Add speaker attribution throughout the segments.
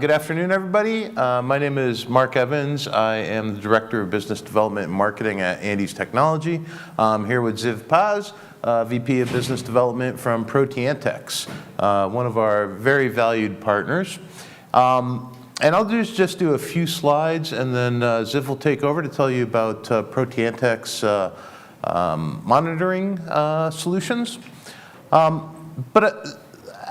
Speaker 1: Good afternoon, everybody. My name is Marc Evans. I am the Director of Business Development and Marketing at Andes Technology. I'm here with Ziv Paz, VP of Business Development from proteanTecs, one of our very valued partners. And I'll just do a few slides, and then Ziv will take over to tell you about proteanTecs monitoring solutions.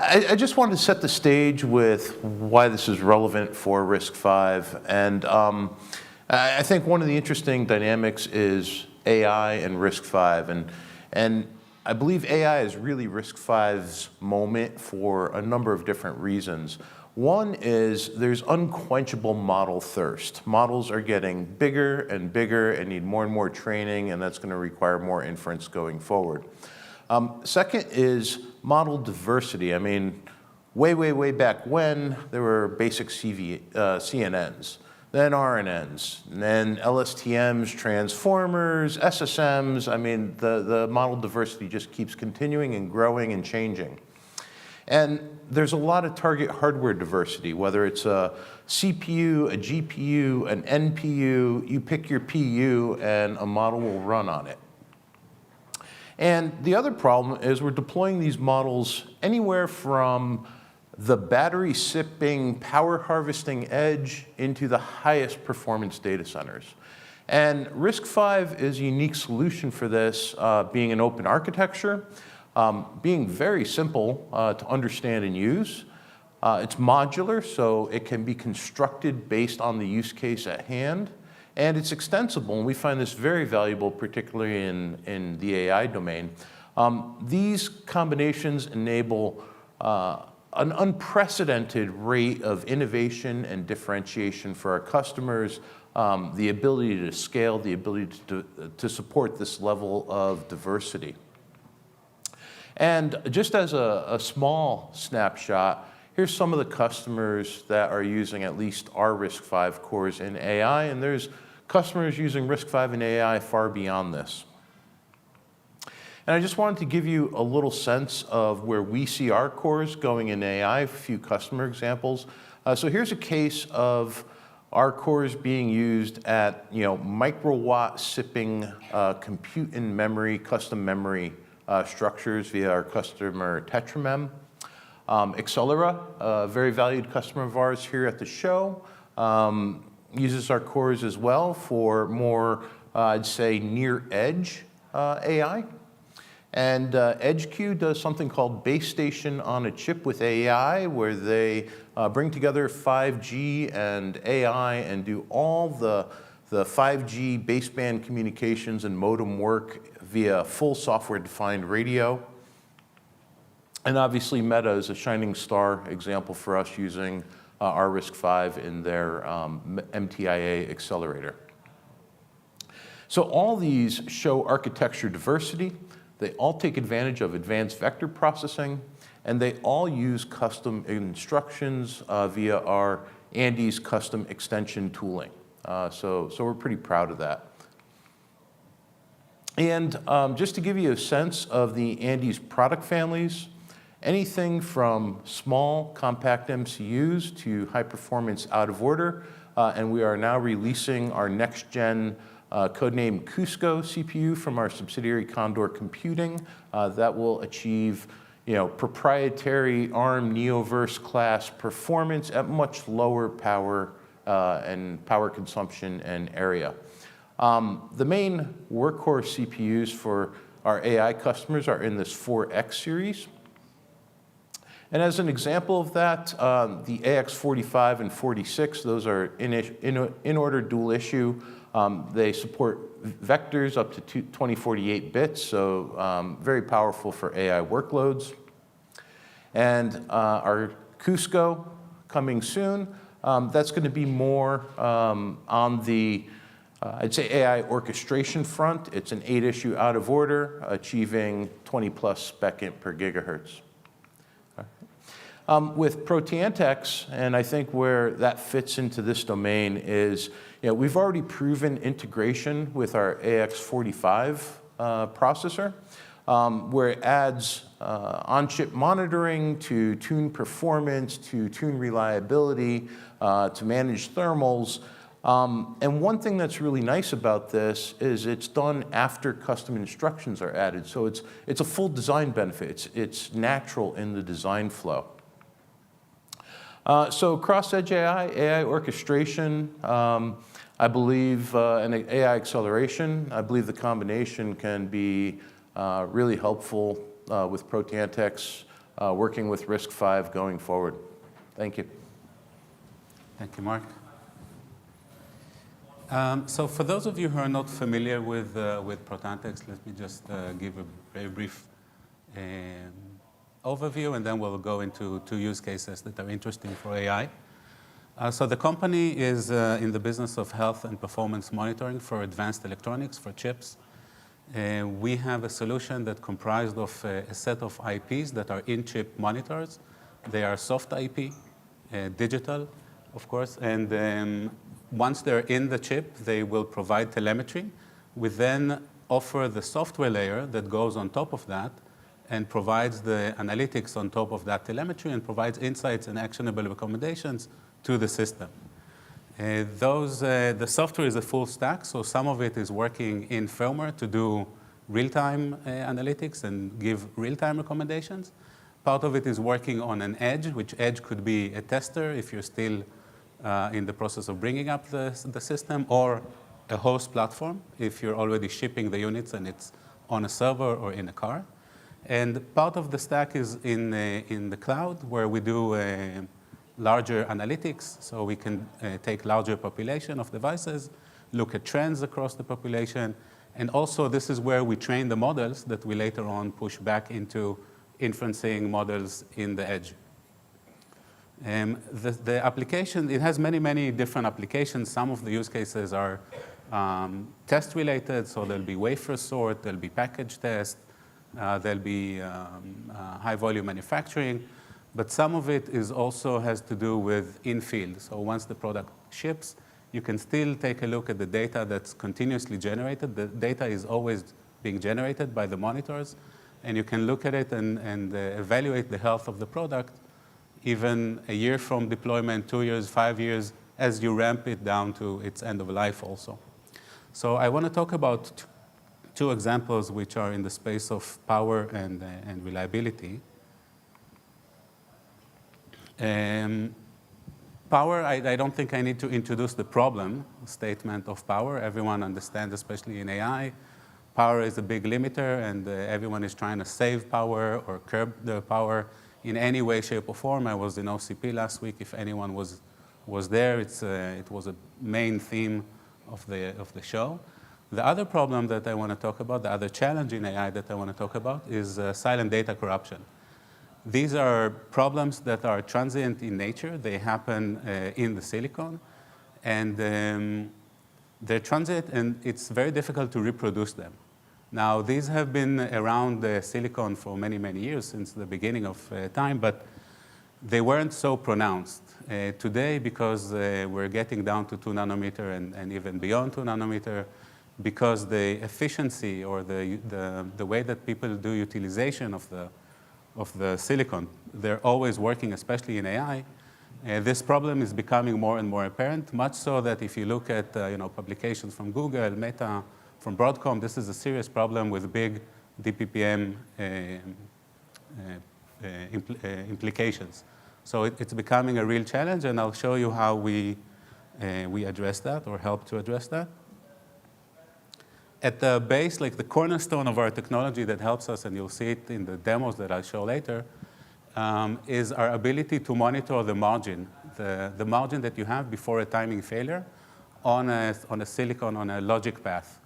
Speaker 1: I just wanted to set the stage with why this is relevant for RISC-V. And I think one of the interesting dynamics is AI and RISC-V. And I believe AI is really RISC-V's moment for a number of different reasons. One is there's unquenchable model thirst. Models are getting bigger and bigger and need more and more training, and that's going to require more inference going forward. Second is model diversity. I mean, way back when, there were basic CNNs, then RNNs, and then LSTMs, transformers, SSMs. I mean, the model diversity just keeps continuing and growing and changing. And there's a lot of target hardware diversity, whether it's a CPU, a GPU, an NPU, you pick your PU and a model will run on it. And the other problem is we're deploying these models anywhere from the battery sipping, power harvesting edge into the highest performance data centers. And RISC-V is a unique solution for this, being an open architecture, being very simple to understand and use. It's modular, so it can be constructed based on the use case at hand. And it's extensible, and we find this very valuable, particularly in the AI domain. These combinations enable an unprecedented rate of innovation and differentiation for our customers, the ability to scale, the ability to support this level of diversity. And just as a small snapshot, here's some of the customers that are using at least our RISC-V cores in AI, and there's customers using RISC-V and AI far beyond this. And I just wanted to give you a little sense of where we see our cores going in AI, a few customer examples. So here's a case of our cores being used at microwatt sipping compute in memory, custom memory structures via our customer Tetramem. Accelera, a very valued customer of ours here at the show, uses our cores as well for more, I'd say, near-edge AI. And EdgeQ does something called base station on a chip with AI, where they bring together 5G and AI and do all the 5G baseband communications and modem work via full software-defined radio. And obviously, Meta is a shining star example for us using our RISC-V in their MTIA accelerator. So all these show architecture diversity. They all take advantage of advanced vector processing, and they all use custom instructions via our Andes custom extension tooling. So we're pretty proud of that. And just to give you a sense of the Andes product families, anything from small, compact MCUs to high-performance out-of-order, and we are now releasing our next-gen codenamed Cusco CPU from our subsidiary Condor Computing that will achieve proprietary ARM Neoverse class performance at much lower power and power consumption and area. The main workhorse CPUs for our AI customers are in this 4X series. And as an example of that, the AX45 and 46, those are in-order dual issue. They support vectors up to 2048 bits, so very powerful for AI workloads. And our Cusco coming soon, that's going to be more on the, I'd say, AI orchestration front. It's an 8-issue out of order, achieving 20+ spec int per gigahertz. With proteanTecs, and I think where that fits into this domain is, we've already proven integration with our AX45 processor. where it adds on-chip monitoring to tune performance, to tune reliability, to manage thermals. And one thing that's really nice about this is it's done after custom instructions are added. So it's a full design benefit. It's natural in the design flow. So cross-edge AI orchestration, I believe, and AI acceleration, I believe the combination can be really helpful with proteanTecs, working with RISC-V going forward. Thank you.
Speaker 2: Thank you, Marc. So for those of you who are not familiar with proteanTecs, let me just give a very brief overview, and then we'll go into two use cases that are interesting for AI. So the company is in the business of health and performance monitoring for advanced electronics, for chips. We have a solution that comprised of a set of IPs that are in-chip monitors. They are soft IP, digital, of course, and once they're in the chip, they will provide telemetry. We then offer the software layer that goes on top of that and provides the analytics on top of that telemetry and provides insights and actionable recommendations to the system. The software is a full stack, so some of it is working in firmware to do real-time analytics and give real-time recommendations. Part of it is working on an edge, which edge could be a tester if you're still in the process of bringing up the system, or a host platform if you're already shipping the units and it's on a server or in a car. And part of the stack is in the cloud, where we do larger analytics, so we can take larger population of devices, look at trends across the population, and also this is where we train the models that we later on push back into inferencing models in the edge. The application, it has many, many different applications. Some of the use cases are test related, so there'll be wafer sort, there'll be package test, there'll be high volume manufacturing, but some of it is also has to do with in-field. So once the product ships, you can still take a look at the data that's continuously generated. The data is always being generated by the monitors, and you can look at it and evaluate the health of the product even a year from deployment, 2 years, 5 years, as you ramp it down to its end of life also. So I want to talk about two examples which are in the space of power and reliability. Power, I don't think I need to introduce the problem statement of power. Everyone understands, especially in AI, power is a big limiter, and everyone is trying to save power or curb the power in any way, shape, or form. I was in OCP last week. If anyone was there, it was a main theme of the show. The other problem that I want to talk about, the other challenge in AI that I want to talk about, is silent data corruption. These are problems that are transient in nature. They happen in the silicon, and they're transient, and it's very difficult to reproduce them. Now, these have been around the silicon for many, many years, since the beginning of time, but they weren't so pronounced. Today, because we're getting down to 2 nanometer and even beyond 2 nanometer, because the efficiency or the way that people do utilization of the silicon, they're always working, especially in AI, this problem is becoming more and more apparent, much so that if you look at publications from Google, Meta, from Broadcom, this is a serious problem with big DPPM implications. So it's becoming a real challenge, and I'll show you how we address that or help to address that. At the base, like the cornerstone of our technology that helps us, and you'll see it in the demos that I'll show later, is our ability to monitor the margin, the margin that you have before a timing failure on a silicon, on a logic path.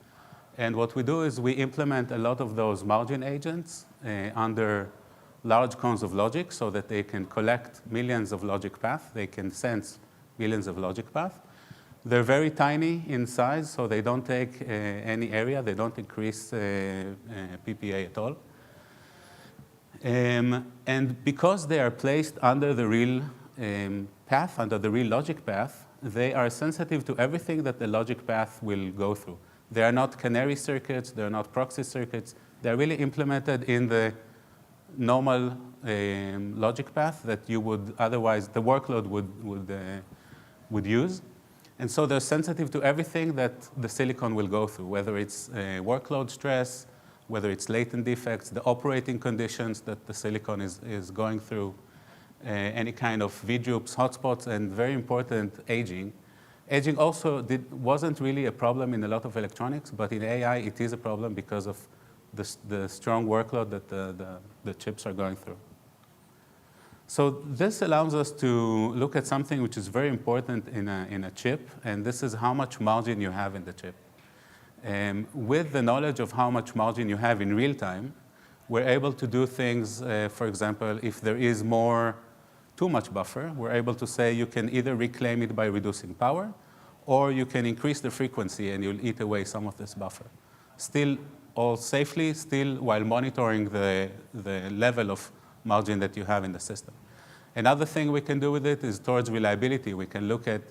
Speaker 2: And what we do is we implement a lot of those margin agents under large cones of logic so that they can collect millions of logic paths. They can sense millions of logic paths. They're very tiny in size, so they don't take any area. They don't increase PPA at all. And because they are placed under the real path, under the real logic path, they are sensitive to everything that the logic path will go through. They are not canary circuits. They're not proxy circuits. They're really implemented in the normal logic path that you would otherwise, the workload would use. And so they're sensitive to everything that the silicon will go through, whether it's workload stress, whether it's latent defects, the operating conditions that the silicon is going through, any kind of VDRUPs, hotspots, and very important, aging. Aging also wasn't really a problem in a lot of electronics, but in AI it is a problem because of the strong workload that the chips are going through. So this allows us to look at something which is very important in a chip, and this is how much margin you have in the chip. With the knowledge of how much margin you have in real time, we're able to do things, for example, if there is too much buffer, we're able to say you can either reclaim it by reducing power, or you can increase the frequency and you'll eat away some of this buffer. Still all safely, still while monitoring the level of margin that you have in the system. Another thing we can do with it is towards reliability. We can look at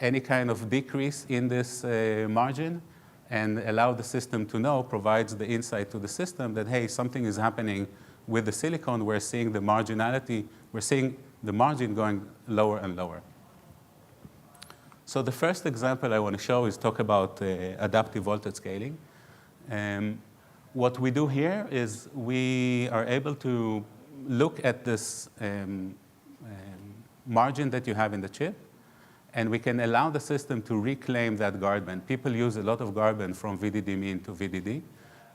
Speaker 2: any kind of decrease in this margin and allow the system to know, provides the insight to the system that, hey, something is happening with the silicon. We're seeing the marginality, we're seeing the margin going lower and lower. So the first example I want to show is talk about adaptive voltage scaling. What we do here is we are able to look at this margin that you have in the chip, and we can allow the system to reclaim that guard band. People use a lot of guard band from VDD mean to VDD,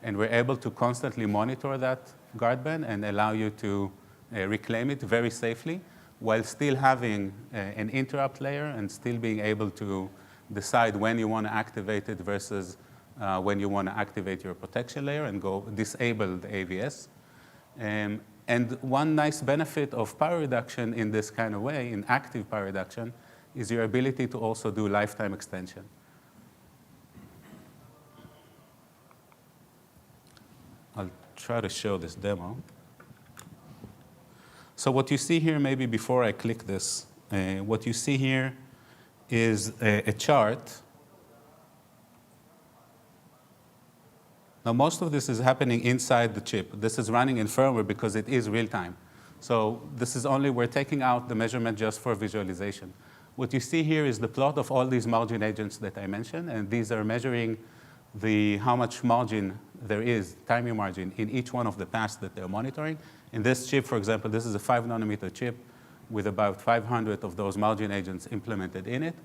Speaker 2: and we're able to constantly monitor that guard band and allow you to reclaim it very safely while still having an interrupt layer and still being able to decide when you want to activate it versus when you want to activate your protection layer and go disable the AVS. And one nice benefit of power reduction in this kind of way, in active power reduction, is your ability to also do lifetime extension. I'll try to show this demo. So what you see here, maybe before I click this, what you see here is a chart. Now, most of this is happening inside the chip. This is running in firmware because it is real time. So this is only, we're taking out the measurement just for visualization. What you see here is the plot of all these margin agents that I mentioned, and these are measuring how much margin there is, timing margin, in each one of the paths that they're monitoring. In this chip, for example, this is a 5-nanometer chip with about 500 of those margin agents implemented in it.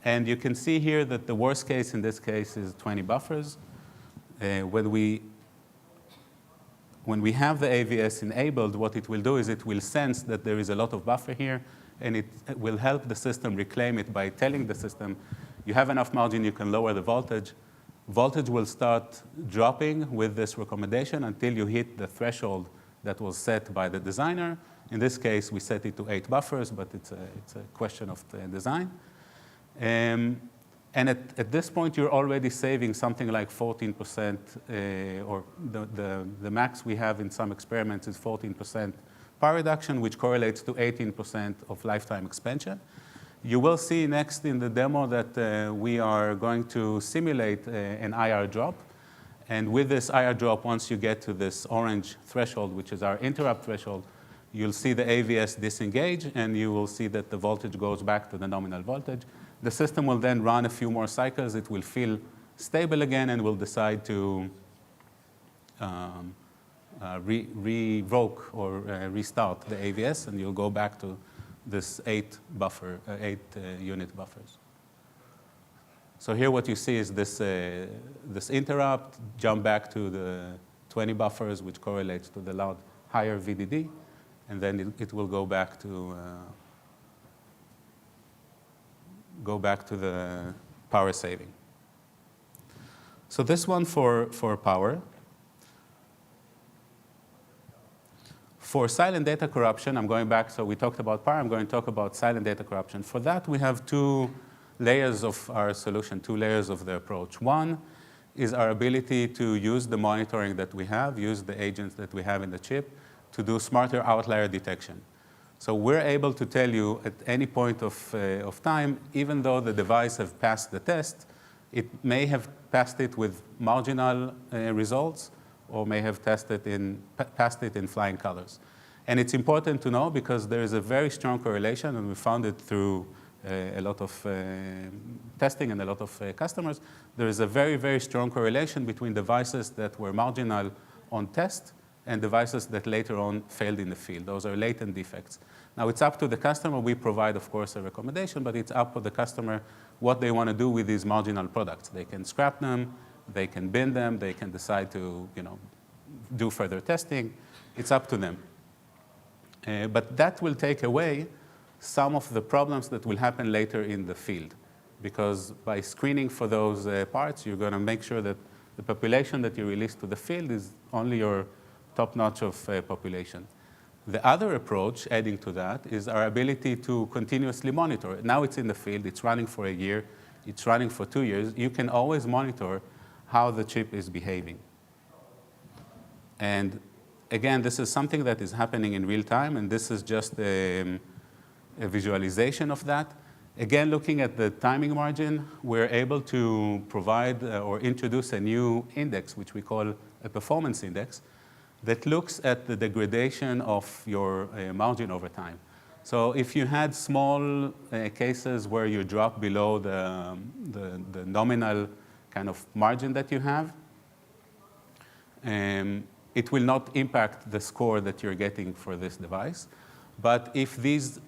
Speaker 2: And you can see here that the worst case in this case is 20 buffers. When we have the AVS enabled, what it will do is it will sense that there is a lot of buffer here, and it will help the system reclaim it by telling the system, you have enough margin, you can lower the voltage. Voltage will start dropping with this recommendation until you hit the threshold that was set by the designer. In this case, we set it to 8 buffers, but it's a question of the design. And at this point, you're already saving something like 14%, or the max we have in some experiments is 14% power reduction, which correlates to 18% of lifetime expansion. You will see next in the demo that we are going to simulate an IR drop. And with this IR drop, once you get to this orange threshold, which is our interrupt threshold, you'll see the AVS disengage, and you will see that the voltage goes back to the nominal voltage. The system will then run a few more cycles. It will feel stable again and will decide to revoke or restart the AVS, and you'll go back to this 8 unit buffers. So here what you see is this interrupt, jump back to the 20 buffers, which correlates to the higher VDD, and then it will go back to the power saving. So this one for power. For silent data corruption, I'm going back, so we talked about power, I'm going to talk about silent data corruption. For that, we have 2 layers of our solution, 2 layers of the approach. One is our ability to use the monitoring that we have, use the agents that we have in the chip to do smarter outlier detection. So we're able to tell you at any point of time, even though the device has passed the test, it may have passed it with marginal results, or may have passed it in flying colors. And it's important to know because there is a very strong correlation, and we found it through a lot of testing and a lot of customers. There is a very, very strong correlation between devices that were marginal on test and devices that later on failed in the field. Those are latent defects. Now, it's up to the customer. We provide, of course, a recommendation, but it's up to the customer what they want to do with these marginal products. They can scrap them, they can bin them, they can decide to do further testing. It's up to them. But that will take away some of the problems that will happen later in the field. Because by screening for those parts, you're going to make sure that the population that you release to the field is only your top-notch of population. The other approach, adding to that, is our ability to continuously monitor. Now it's in the field, it's running for a year, it's running for 2 years. You can always monitor how the chip is behaving. And again, this is something that is happening in real time, and this is just a visualization of that. Again, looking at the timing margin, we're able to provide or introduce a new index, which we call a performance index, that looks at the degradation of your margin over time. So if you had small cases where you drop below the nominal kind of margin that you have, it will not impact the score that you're getting for this device. But if these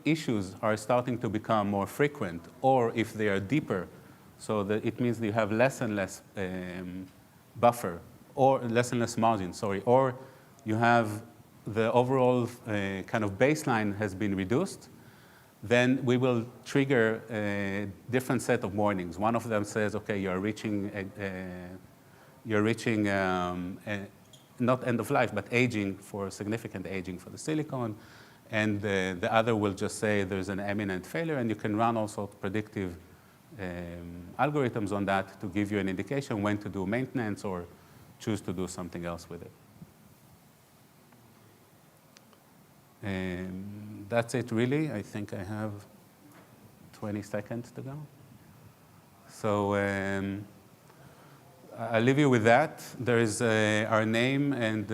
Speaker 2: issues are starting to become more frequent, or if they are deeper, so that it means that you have less and less buffer, or less and less margin, or you have the overall kind of baseline has been reduced, then we will trigger a different set of warnings. One of them says, okay, you're reaching not end of life, but aging, for significant aging for the silicon. And the other will just say there's an imminent failure, and you can run all sorts of predictive algorithms on that to give you an indication when to do maintenance or choose to do something else with it. That's it, really. I think I have 20 seconds to go. So I'll leave you with that. There is our name, and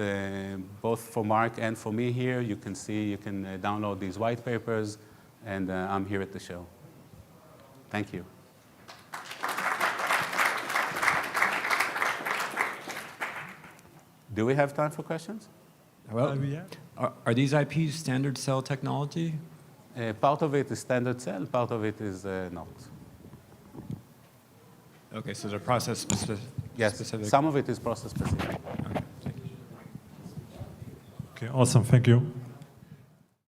Speaker 2: both for Marc and for me here, you can see, you can download these white papers, and I'm here at the show. Thank you. Do we have time for questions?
Speaker 3: Well, are these IPs standard cell technology?
Speaker 2: Part of it is standard cell, part of it is not.
Speaker 3: Okay, so they're process specific.
Speaker 2: Yes, some of it is process specific.
Speaker 3: Okay, thank you.
Speaker 4: Okay, awesome, thank you.